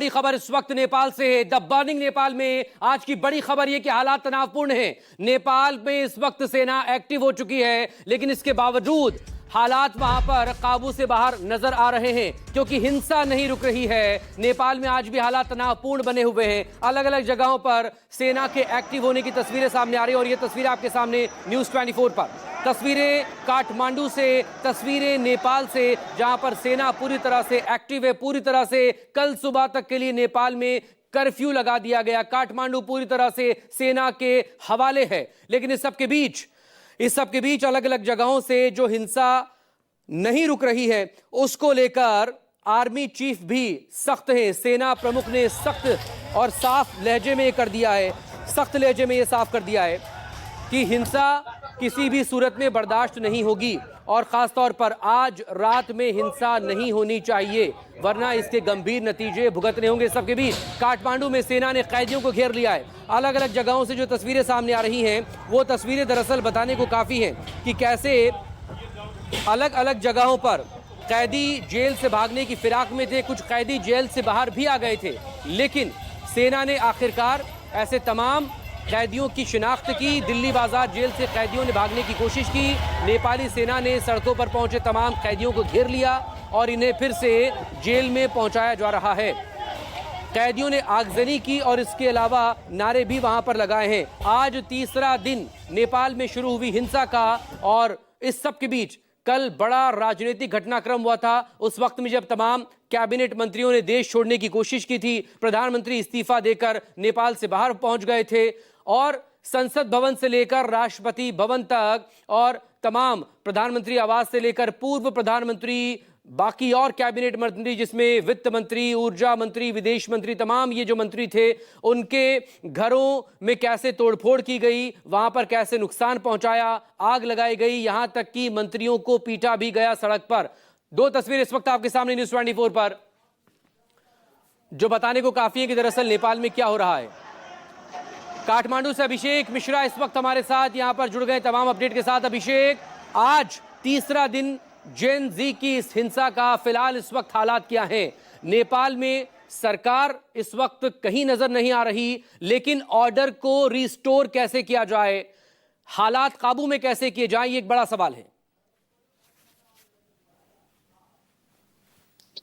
बड़ी खबर इस वक्त नेपाल से है। द बर्निंग नेपाल में आज की बड़ी खबर यह कि हालात तनावपूर्ण हैं। नेपाल में इस वक्त सेना एक्टिव हो चुकी है, लेकिन इसके बावजूद हालात वहां पर काबू से बाहर नजर आ रहे हैं, क्योंकि हिंसा नहीं रुक रही है। नेपाल में आज भी हालात तनावपूर्ण बने हुए हैं। अलग अलग जगहों पर सेना के एक्टिव होने की तस्वीरें सामने आ रही हैं और ये तस्वीरें आपके सामने न्यूज 24 पर। तस्वीरें काठमांडू से, तस्वीरें नेपाल से, जहां पर सेना पूरी तरह से एक्टिव है। पूरी तरह से कल सुबह तक के लिए नेपाल में कर्फ्यू लगा दिया गया। काठमांडू पूरी तरह से सेना के हवाले है। लेकिन इस सब के बीच अलग अलग जगहों से जो हिंसा नहीं रुक रही है, उसको लेकर आर्मी चीफ भी सख्त है। सेना प्रमुख ने सख्त और साफ लहजे में कर दिया है, सख्त लहजे में यह साफ कर दिया है कि हिंसा किसी भी सूरत में बर्दाश्त नहीं होगी और खासतौर पर आज रात में हिंसा नहीं होनी चाहिए, वरना इसके गंभीर नतीजे भुगतने होंगे। सबके बीच काठमांडू में सेना ने कैदियों को घेर लिया है। अलग अलग जगहों से जो तस्वीरें सामने आ रही हैं, वो तस्वीरें दरअसल बताने को काफ़ी हैं कि कैसे अलग अलग जगहों पर कैदी जेल से भागने की फिराक में थे। कुछ कैदी जेल से बाहर भी आ गए थे, लेकिन सेना ने आखिरकार ऐसे तमाम कैदियों की शिनाख्त की। दिल्ली बाजार जेल से कैदियों ने भागने की कोशिश की। नेपाली सेना ने सड़कों पर पहुंचे तमाम कैदियों को घेर लिया और इन्हें फिर से जेल में पहुंचाया जा रहा है। कैदियों ने आगजनी की और इसके अलावा नारे भी वहां पर लगाए हैं। आज तीसरा दिन नेपाल में शुरू हुई हिंसा का और इस सब के बीच कल बड़ा राजनीतिक घटनाक्रम हुआ था, उस वक्त में जब तमाम कैबिनेट मंत्रियों ने देश छोड़ने की कोशिश की थी। प्रधानमंत्री इस्तीफा देकर नेपाल से बाहर पहुंच गए थे और संसद भवन से लेकर राष्ट्रपति भवन तक और तमाम प्रधानमंत्री आवास से लेकर पूर्व प्रधानमंत्री, बाकी और कैबिनेट मंत्री जिसमें वित्त मंत्री, ऊर्जा मंत्री, विदेश मंत्री, तमाम ये जो मंत्री थे, उनके घरों में कैसे तोड़फोड़ की गई, वहां पर कैसे नुकसान पहुंचाया, आग लगाई गई, यहां तक कि मंत्रियों को पीटा भी गया सड़क पर। दो तस्वीर इस वक्त आपके सामने न्यूज 24 पर, जो बताने को काफी है कि दरअसल नेपाल में क्या हो रहा है। काठमांडू से अभिषेक मिश्रा इस वक्त हमारे साथ यहां पर जुड़ गए तमाम अपडेट के साथ। अभिषेक, आज तीसरा दिन जेन जी की इस हिंसा का, फिलहाल इस वक्त हालात क्या हैं? नेपाल में सरकार इस वक्त कहीं नजर नहीं आ रही, लेकिन ऑर्डर को रिस्टोर कैसे किया जाए, हालात काबू में कैसे किए जाए, ये एक बड़ा सवाल है।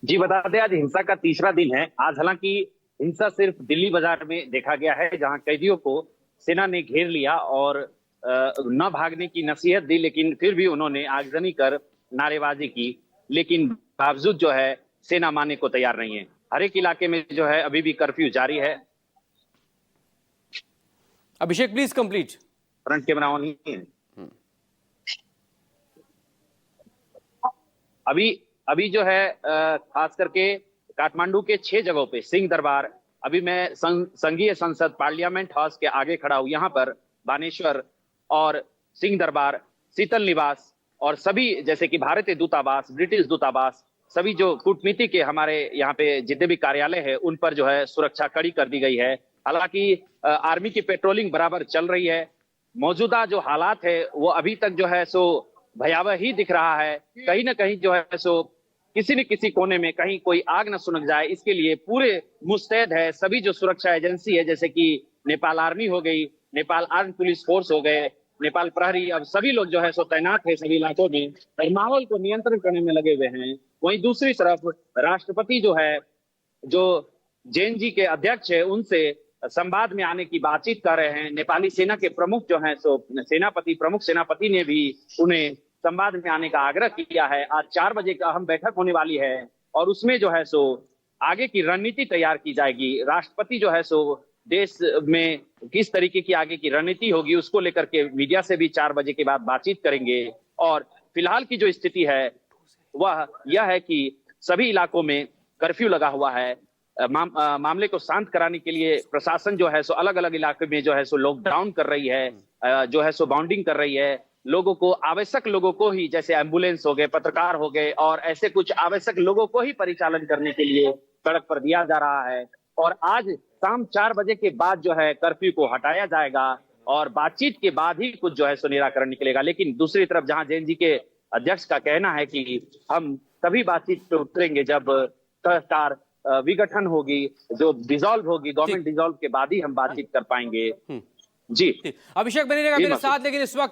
जी बता दें, आज हिंसा का तीसरा दिन है। आज हालांकि हिंसा सिर्फ दिल्ली बाजार में देखा गया है, जहां कैदियों को सेना ने घेर लिया और न भागने की नसीहत दी, लेकिन फिर भी उन्होंने आगजनी कर नारेबाजी की। लेकिन बावजूद जो है सेना मानने को तैयार नहीं है। हर एक इलाके में जो है अभी भी कर्फ्यू जारी है। Abhishek please complete. Front camera on ही है। अभी जो है खास करके काठमांडू के 6 जगहों पे सिंह दरबार, अभी मैं संघीय संसद पार्लियामेंट हाउस के आगे खड़ा हूं। यहाँ पर बानेश्वर और सिंह दरबार, शीतल निवास और सभी जैसे कि भारतीय दूतावास, ब्रिटिश दूतावास, सभी जो कूटनीति के हमारे यहाँ पे जितने भी कार्यालय है, उन पर जो है सुरक्षा कड़ी कर दी गई है। हालांकि आर्मी की पेट्रोलिंग बराबर चल रही है। मौजूदा जो हालात है वो अभी तक जो है सो भयावह ही दिख रहा है। कहीं ना कहीं जो है सो किसी न किसी कोने में कहीं कोई आग न सुलग जाए, इसके लिए पूरे मुस्तैद है सभी जो सुरक्षा एजेंसी है, जैसे कि नेपाल आर्मी हो गई, नेपाल आर्म पुलिस फोर्स हो गए, नेपाल प्रहरी, अब सभी लोग जो है सो तैनात है सभी इलाकों में और माहौल को नियंत्रण करने में लगे हुए हैं। वहीं दूसरी तरफ राष्ट्रपति जो है, जो जेन जी के अध्यक्ष है, उनसे संवाद में आने की बातचीत कर रहे हैं। नेपाली सेना के प्रमुख जो है सो प्रमुख सेनापति ने भी उन्हें संवाद में आने का आग्रह किया है। आज 4 बजे का अहम बैठक होने वाली है और उसमें जो है सो आगे की रणनीति तैयार की जाएगी। राष्ट्रपति जो है सो देश में किस तरीके की आगे की रणनीति होगी, उसको लेकर के मीडिया से भी 4 बजे के बाद बातचीत करेंगे। और फिलहाल की जो स्थिति है वह यह है कि सभी इलाकों में कर्फ्यू लगा हुआ है। मामले को शांत कराने के लिए प्रशासन जो है सो अलग अलग इलाके में जो है सो लॉकडाउन कर रही है, जो है सो बाउंडिंग कर रही है। लोगों को, आवश्यक लोगों को ही, जैसे एम्बुलेंस हो गए, पत्रकार हो गए और ऐसे कुछ आवश्यक लोगों को ही परिचालन करने के लिए सड़क पर दिया जा रहा है। और आज शाम 4 बजे के बाद जो है कर्फ्यू को हटाया जाएगा और बातचीत के बाद ही कुछ जो है सो निराकरण निकलेगा। लेकिन दूसरी तरफ जहां जैन जी के अध्यक्ष का कहना है कि हम तभी बातचीत पे उतरेंगे जब सरकार विघटन होगी, जो डिसॉल्व होगी, गवर्नमेंट डिसॉल्व के बाद ही हम बातचीत कर पाएंगे। जी अभिषेक बने रहेगा जी, मेरे मासूद। साथ, लेकिन इस वक्त